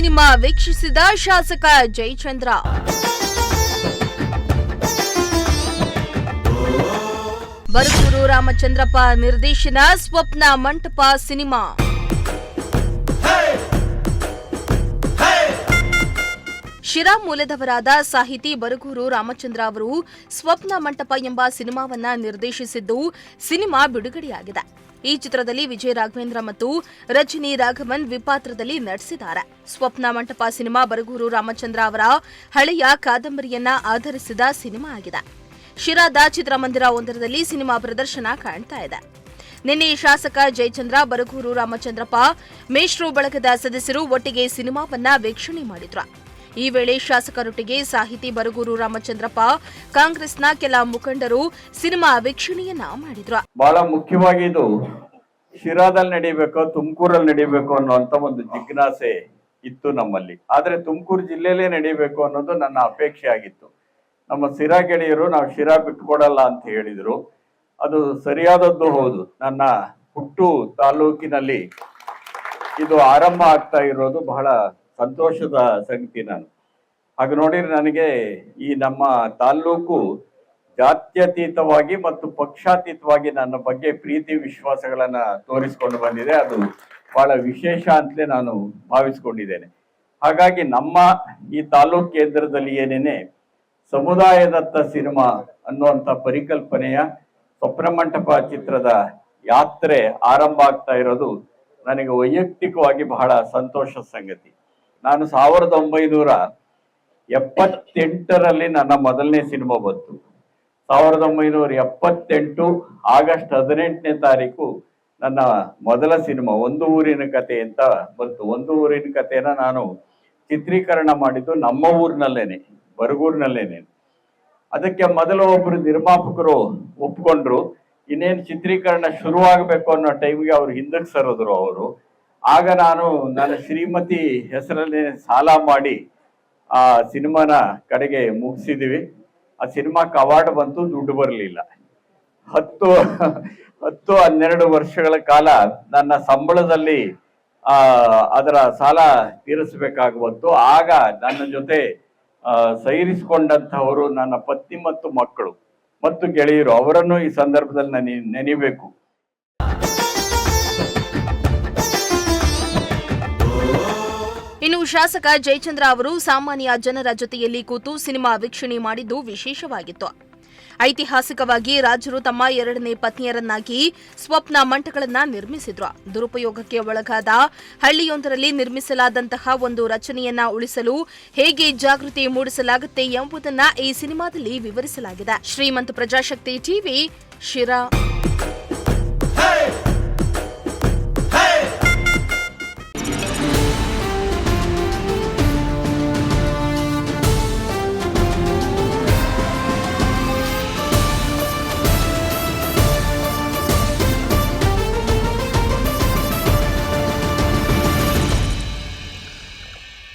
Cinema ವೀಕ್ಷಿಸಿದ ಶಾಸಕ ಜಯಚಂದ್ರ. ಬರಗೂರು ರಾಮಚಂದ್ರಪ್ಪ ನಿರ್ದೇಶನ ಸ್ವಪ್ನ ಮಂಟಪ ಸಿನಿಮಾ. ಶಿರಾ ಮೂಲದವರಾದ ಸಾಹಿತಿ ಬರಗೂರು ರಾಮಚಂದ್ರ ಅವರು ಸ್ವಪ್ನ ಮಂಟಪ ಎಂಬ ಸಿನಿಮಾವನ್ನ ನಿರ್ದೇಶಿಸಿದ್ದು, ಸಿನಿಮಾ ಬಿಡುಗಡೆಯಾಗಿದೆ. ಈ ಚಿತ್ರದಲ್ಲಿ ವಿಜಯ ರಾಘವೇಂದ್ರ ಮತ್ತು ರಜನಿ ರಾಘವನ್ ವಿಪಾತ್ರದಲ್ಲಿ ನಟಿಸಿದ್ದಾರೆ. ಸ್ವಪ್ನ ಮಂಟಪ ಸಿನಿಮಾ ಬರಗೂರು ರಾಮಚಂದ್ರ ಅವರ ಹಳೆಯ ಕಾದಂಬರಿಯನ್ನ ಆಧರಿಸಿದ ಸಿನಿಮಾ ಆಗಿದೆ. ಶಿರಾದ ಚಿತ್ರಮಂದಿರ ಒಂದರಲ್ಲಿ ಸಿನಿಮಾ ಪ್ರದರ್ಶನ ಕಾಣ್ತಾ ಇದೆ. ನಿನ್ನೆ ಶಾಸಕ ಜಯಚಂದ್ರ, ಬರಗೂರು ರಾಮಚಂದ್ರಪ್ಪ, ಮೇಷ್ಟ್ರು ಬಳಗದ ಸದಸ್ಯರು ಒಟ್ಟಿಗೆ ಸಿನಿಮಾವನ್ನ ವೀಕ್ಷಣೆ ಮಾಡಿದ್ರು. ಈ ವೇಳೆ ಶಾಸಕರೊಟ್ಟಿಗೆ ಸಾಹಿತಿ ಬರಗೂರು ರಾಮಚಂದ್ರಪ್ಪ, ಕಾಂಗ್ರೆಸ್ನ ಕೆಲ ಮುಖಂಡರು ಸಿನಿಮಾ ವೀಕ್ಷಣೆಯನ್ನ ಮಾಡಿದ್ರು. ಬಹಳ ಮುಖ್ಯವಾಗಿ ಇದು ಶಿರಾದಲ್ಲಿ ನಡೀಬೇಕು, ತುಮಕೂರಲ್ಲಿ ನಡೀಬೇಕು ಅನ್ನುವಂತ ಒಂದು ಜಿಜ್ಞಾಸೆ ಇತ್ತು ನಮ್ಮಲ್ಲಿ. ಆದ್ರೆ ತುಮಕೂರು ಜಿಲ್ಲೆಯಲ್ಲೇ ನಡೀಬೇಕು ಅನ್ನೋದು ನನ್ನ ಅಪೇಕ್ಷೆ ಆಗಿತ್ತು. ನಮ್ಮ ಶಿರಾ ಗೆಳೆಯರು ನಾವು ಶಿರಾ ಬಿಟ್ಕೊಡಲ್ಲ ಅಂತ ಹೇಳಿದ್ರು. ಅದು ಸರಿಯಾದದ್ದು ಹೌದು. ನನ್ನ ಹುಟ್ಟು ತಾಲೂಕಿನಲ್ಲಿ ಇದು ಆರಂಭ ಆಗ್ತಾ ಇರೋದು ಬಹಳ ಸಂತೋಷದ ಸಂಗತಿ. ನಾನು ಹಾಗೆ ನೋಡಿದ್ರೆ ನನಗೆ ಈ ನಮ್ಮ ತಾಲ್ಲೂಕು ಜಾತ್ಯತೀತವಾಗಿ ಮತ್ತು ಪಕ್ಷಾತೀತವಾಗಿ ನನ್ನ ಬಗ್ಗೆ ಪ್ರೀತಿ ವಿಶ್ವಾಸಗಳನ್ನ ತೋರಿಸಿಕೊಂಡು ಬಂದಿದೆ. ಅದು ಬಹಳ ವಿಶೇಷ ಅಂತಲೇ ನಾನು ಭಾವಿಸ್ಕೊಂಡಿದ್ದೇನೆ. ಹಾಗಾಗಿ ನಮ್ಮ ಈ ತಾಲೂಕು ಕೇಂದ್ರದಲ್ಲಿ ಏನೇನೆ ಸಮುದಾಯದತ್ತ ಸಿನಿಮಾ ಅನ್ನುವಂಥ ಪರಿಕಲ್ಪನೆಯ ಸ್ವಪ್ನ ಮಂಟಪ ಚಿತ್ರದ ಯಾತ್ರೆ ಆರಂಭ ಆಗ್ತಾ ಇರೋದು ನನಗೆ ವೈಯಕ್ತಿಕವಾಗಿ ಬಹಳ ಸಂತೋಷದ ಸಂಗತಿ. ನಾನು 1978ರಲ್ಲಿ ನನ್ನ ಮೊದಲನೇ ಸಿನಿಮಾ ಬಂತು. 1978 ಆಗಸ್ಟ್ 18ನೇ ತಾರೀಕು ನನ್ನ ಮೊದಲ ಸಿನಿಮಾ ಒಂದು ಊರಿನ ಕತೆ ಅಂತ ಬಂತು. ಒಂದು ಊರಿನ ಕಥೆನ ನಾನು ಚಿತ್ರೀಕರಣ ಮಾಡಿದ್ದು ನಮ್ಮ ಊರಿನಲ್ಲೇನೆ, ಬರಗೂರಿನಲ್ಲೇನೆ. ಅದಕ್ಕೆ ಮೊದಲು ಒಬ್ರು ನಿರ್ಮಾಪಕರು ಒಪ್ಕೊಂಡ್ರು. ಇನ್ನೇನು ಚಿತ್ರೀಕರಣ ಶುರುವಾಗಬೇಕು ಅನ್ನೋ ಟೈಮ್ಗೆ ಅವ್ರು ಹಿಂದಕ್ಕೆ ಸರಿದ್ರು ಅವರು. ಆಗ ನಾನು ನನ್ನ ಶ್ರೀಮತಿ ಹೆಸರಲ್ಲಿ ಸಾಲ ಮಾಡಿ ಆ ಸಿನಿಮಾನ ಕಡೆಗೆ ಮುಗಿಸಿದೀವಿ. ಆ ಸಿನಿಮಾಕ್ಕೆ ಅವಾರ್ಡ್ ಬಂತು, ದುಡ್ಡು ಬರಲಿಲ್ಲ. 10-12 ವರ್ಷಗಳ ಕಾಲ ನನ್ನ ಸಂಬಳದಲ್ಲಿ ಅದರ ಸಾಲ ತೀರಿಸಬೇಕಾಗುವಂತು. ಆಗ ನನ್ನ ಜೊತೆ ಸೈರಿಸಿಕೊಂಡಂತಹವರು ನನ್ನ ಪತ್ನಿ ಮತ್ತು ಮಕ್ಕಳು ಮತ್ತು ಗೆಳೆಯರು, ಅವರನ್ನು ಈ ಸಂದರ್ಭದಲ್ಲಿ ನೆನೆಯಬೇಕು. ಇನ್ನು ಶಾಸಕ ಜಯಚಂದ್ರ ಅವರು ಸಾಮಾನ್ಯ ಜನರ ಜೊತೆಯಲ್ಲಿ ಕೂತು ಸಿನಿಮಾ ವೀಕ್ಷಣೆ ಮಾಡಿದ್ದು ವಿಶೇಷವಾಗಿತ್ತು. ಐತಿಹಾಸಿಕವಾಗಿ ರಾಜರು ತಮ್ಮ 2ನೇ ಪತ್ನಿಯರನ್ನಾಗಿ ಸ್ವಪ್ನ ಮಂಟಪಗಳನ್ನು ನಿರ್ಮಿಸಿದ್ರು. ದುರುಪಯೋಗಕ್ಕೆ ಒಳಗಾದ ಹಳ್ಳಿಯೊಂದರಲ್ಲಿ ನಿರ್ಮಿಸಲಾದಂತಹ ಒಂದು ರಚನೆಯನ್ನ ಉಳಿಸಲು ಹೇಗೆ ಜಾಗೃತಿ ಮೂಡಿಸಲಾಗುತ್ತೆ ಎಂಬುದನ್ನ ಈ ಸಿನಿಮಾದಲ್ಲಿ ವಿವರಿಸಲಾಗಿದೆ. ಶ್ರೀಮಂತ ಪ್ರಜಾಶಕ್ತಿ ಟಿವಿ, ಶಿರಾ.